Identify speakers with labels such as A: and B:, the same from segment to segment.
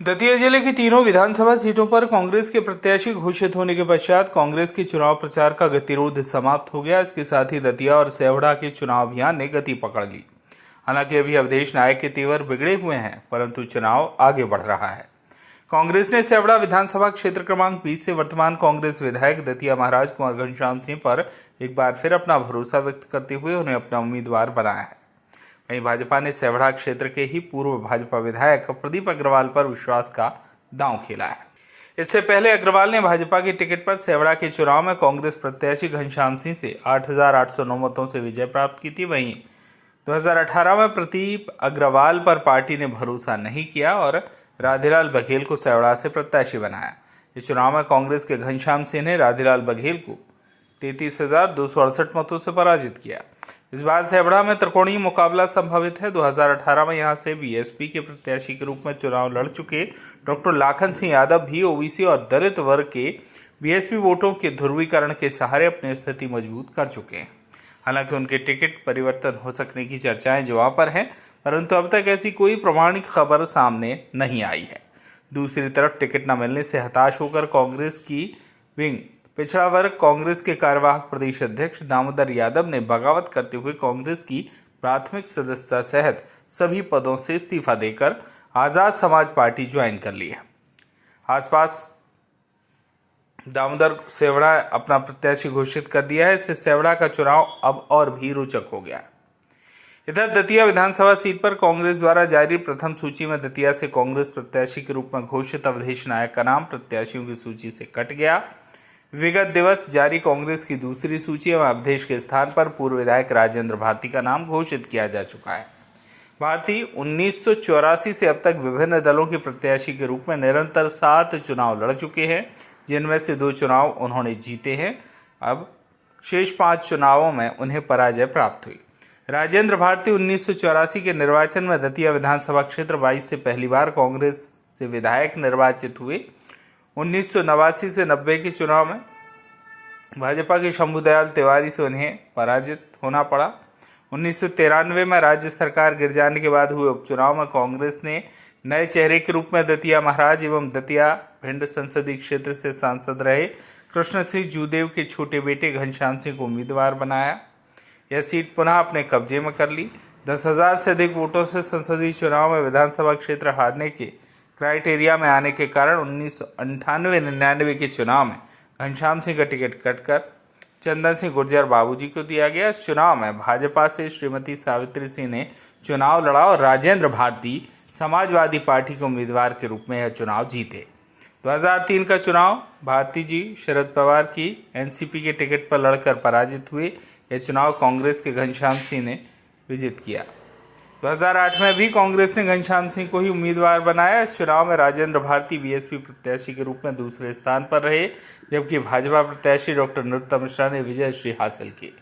A: दतिया जिले की तीनों विधानसभा सीटों पर कांग्रेस के प्रत्याशी घोषित होने के पश्चात कांग्रेस की चुनाव प्रचार का गतिरोध समाप्त हो गया। इसके साथ ही दतिया और सेवढ़ा के चुनाव अभियान ने गति पकड़ ली। हालांकि अभी अवधेश नायक के तेवर बिगड़े हुए हैं, परंतु चुनाव आगे बढ़ रहा है। कांग्रेस ने सेवढ़ा विधानसभा क्षेत्र क्रमांक 20 से वर्तमान कांग्रेस विधायक दतिया महाराज कुंवर घनश्याम सिंह पर एक बार फिर अपना भरोसा व्यक्त करते हुए उन्हें अपना उम्मीदवार बनाया है। वहीं भाजपा ने सेवढ़ा क्षेत्र के ही पूर्व भाजपा विधायक प्रदीप अग्रवाल पर विश्वास का दांव खेला है। इससे पहले अग्रवाल ने भाजपा की टिकट पर सेवढ़ा के चुनाव में कांग्रेस प्रत्याशी घनश्याम सिंह से 8,809 मतों से विजय प्राप्त की थी। वहीं 2018 में प्रदीप अग्रवाल पर पार्टी ने भरोसा नहीं किया और राधेलाल बघेल को सेवढ़ा से प्रत्याशी बनाया। इस चुनाव में कांग्रेस के घनश्याम सिंह ने राधेलाल बघेल को 33,268 मतों से पराजित किया। इस बार सेवढ़ा में त्रिकोणीय मुकाबला संभावित है। 2018 में यहां से बीएसपी के प्रत्याशी के रूप में चुनाव लड़ चुके डॉक्टर लाखन सिंह यादव भी ओबीसी और दलित वर्ग के बीएसपी वोटों के ध्रुवीकरण के सहारे अपनी स्थिति मजबूत कर चुके हैं। हालांकि उनके टिकट परिवर्तन हो सकने की चर्चाएं जवां पर हैं, परंतु अब तक ऐसी कोई प्रमाणिक खबर सामने नहीं आई है। दूसरी तरफ टिकट न मिलने से हताश होकर कांग्रेस की विंग पिछड़ा वर्ग कांग्रेस के कार्यवाहक प्रदेश अध्यक्ष दामोदर यादव ने बगावत करते हुए कांग्रेस की प्राथमिक सदस्यता सहित सभी पदों से इस्तीफा देकर आजाद समाज पार्टी ज्वाइन कर ली है। आसपास दामोदर सेवढ़ा अपना प्रत्याशी घोषित कर दिया है। इससे सेवढ़ा का चुनाव अब और भी रोचक हो गया है। इधर दतिया विधानसभा सीट पर कांग्रेस द्वारा जारी प्रथम सूची में दतिया से कांग्रेस प्रत्याशी के रूप में घोषित अवधेश नायक का नाम प्रत्याशियों की सूची से कट गया। विगत दिवस जारी कांग्रेस की दूसरी सूची में अवधेश के स्थान पर पूर्व विधायक राजेंद्र भारती का नाम घोषित किया जा चुका है। भारती 1984 से अब तक विभिन्न दलों के प्रत्याशी के रूप में निरंतर 7 चुनाव लड़ चुके हैं, जिनमें से 2 चुनाव उन्होंने जीते हैं। अब शेष 5 चुनावों में उन्हें पराजय प्राप्त हुई। राजेंद्र भारती 1984 के निर्वाचन में दतिया विधानसभा क्षेत्र 22 से पहली बार कांग्रेस से विधायक निर्वाचित हुए। 1989 से 90 के चुनाव में भाजपा के शंभुदयाल तिवारी से उन्हें पराजित होना पड़ा। 1993 में राज्य सरकार गिर जाने के बाद हुए उपचुनाव में कांग्रेस ने नए चेहरे के रूप में दतिया महाराज एवं दतिया भिंड संसदीय क्षेत्र से सांसद रहे कृष्ण सिंह जूदेव के छोटे बेटे घनश्याम सिंह को उम्मीदवार बनाया। यह सीट पुनः अपने कब्जे में कर ली। 10,000 से अधिक वोटों से संसदीय चुनाव में विधानसभा क्षेत्र हारने के क्राइटेरिया में आने के कारण 1998-99 के चुनाव में घनश्याम सिंह का टिकट कटकर चंदन सिंह गुर्जर बाबूजी को दिया गया। इस चुनाव में भाजपा से श्रीमती सावित्री सिंह ने चुनाव लड़ा और राजेंद्र भारती समाजवादी पार्टी के उम्मीदवार के रूप में यह चुनाव जीते। 2003 का चुनाव भारती जी शरद पवार की एनसीपी के टिकट पर लड़कर पराजित हुए। यह चुनाव कांग्रेस के घनश्याम सिंह ने विजित किया। 2008 में भी कांग्रेस ने घनश्याम सिंह को ही उम्मीदवार बनाया। इस चुनाव में राजेंद्र भारती बीएसपी प्रत्याशी के रूप में दूसरे स्थान पर रहे, जबकि भाजपा प्रत्याशी डॉक्टर नरोत्तम मिश्रा ने विजयश्री हासिल की।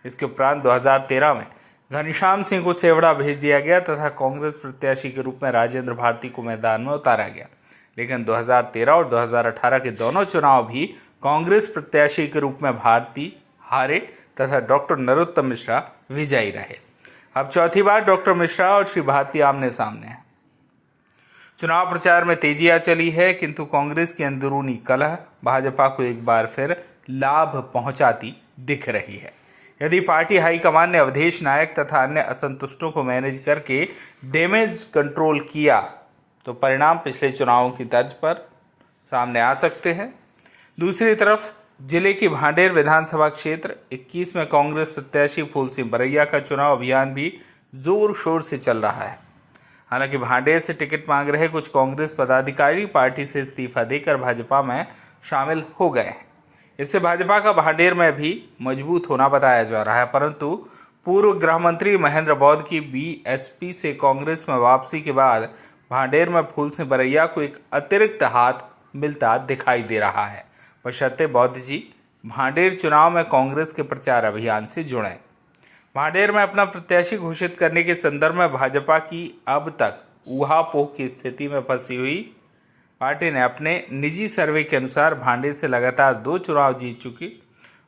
A: इसके उपरांत 2013 में घनश्याम सिंह को सेवढ़ा भेज दिया गया तथा कांग्रेस प्रत्याशी के रूप में राजेंद्र भारती को मैदान में उतारा गया। लेकिन 2013 और 2018 के दोनों चुनाव भी कांग्रेस प्रत्याशी के रूप में भारती हारे तथा डॉक्टर नरोत्तम मिश्रा विजयी रहे। अब चौथी बार डॉक्टर मिश्रा और श्री भारती आमने सामने हैं। चुनाव प्रचार में तेजी आ चली है, किंतु कांग्रेस की अंदरूनी कलह भाजपा को एक बार फिर लाभ पहुंचाती दिख रही है। यदि पार्टी हाईकमान ने अवधेश नायक तथा अन्य असंतुष्टों को मैनेज करके डैमेज कंट्रोल किया तो परिणाम पिछले चुनावों की तर्ज पर सामने आ सकते हैं। दूसरी तरफ जिले की भांडेर विधानसभा क्षेत्र 21 में कांग्रेस प्रत्याशी फूल सिंह बरैया का चुनाव अभियान भी जोर शोर से चल रहा है। हालांकि भांडेर से टिकट मांग रहे कुछ कांग्रेस पदाधिकारी पार्टी से इस्तीफा देकर भाजपा में शामिल हो गए हैं। इससे भाजपा का भांडेर में भी मजबूत होना बताया जा रहा है, परंतु पूर्व गृह मंत्री महेंद्र बौद्ध की बीएसपी से कांग्रेस में वापसी के बाद भांडेर में फूल सिंह बरैया को एक अतिरिक्त हाथ मिलता दिखाई दे रहा है, बशर्ते बौद्ध जी भांडेर चुनाव में कांग्रेस के प्रचार अभियान से जुड़ें। भांडेर में अपना प्रत्याशी घोषित करने के संदर्भ में भाजपा की अब तक ऊहापोह की स्थिति में फंसी हुई पार्टी ने अपने निजी सर्वे के अनुसार भांडेर से लगातार 2 चुनाव जीत चुकी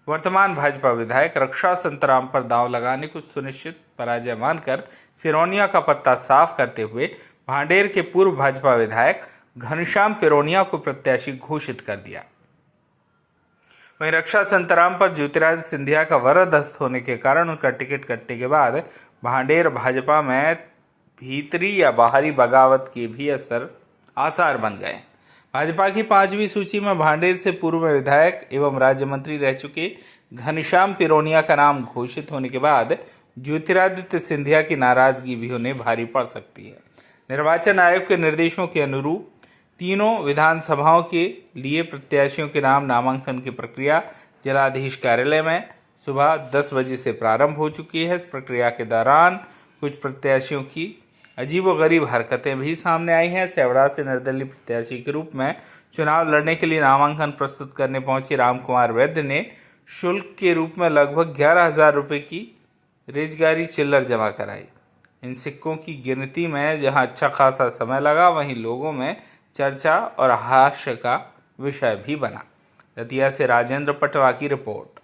A: वर्तमान भाजपा विधायक रक्षा संतराम पर दांव लगाने को सुनिश्चित पराजय मानकर सिरोनिया का पत्ता साफ करते हुए भांडेर के पूर्व भाजपा विधायक घनश्याम पिरोनिया को प्रत्याशी घोषित कर दिया। वहीं रक्षा संतराम पर ज्योतिरादित्य सिंधिया का वरदस्त होने के कारण उनका टिकट कटने के बाद भांडेर भाजपा में भीतरी या बाहरी बगावत के भी आसार बन गए। भाजपा की 5वीं सूची में भांडेर से पूर्व विधायक एवं राज्य मंत्री रह चुके घनश्याम पिरोनिया का नाम घोषित होने के बाद ज्योतिरादित्य सिंधिया की नाराजगी भी उन्हें भारी पड़ सकती है। निर्वाचन आयोग के निर्देशों के अनुरूप तीनों विधानसभाओं के लिए प्रत्याशियों के नाम नामांकन की प्रक्रिया जिलाधीश कार्यालय में सुबह 10 बजे से प्रारंभ हो चुकी है। इस प्रक्रिया के दौरान कुछ प्रत्याशियों की अजीबोगरीब हरकतें भी सामने आई हैं। सेवड़ा से निर्दलीय प्रत्याशी के रूप में चुनाव लड़ने के लिए नामांकन प्रस्तुत करने पहुंचे राम कुमार वैद्य ने शुल्क के रूप में लगभग 11,000 रुपये की रेजगारी चिल्लर जमा कराई। इन सिक्कों की गिनती में जहां अच्छा खासा समय लगा, वहीं लोगों में चर्चा और हास्य का विषय भी बना। दतिया से राजेंद्र पटवा की रिपोर्ट।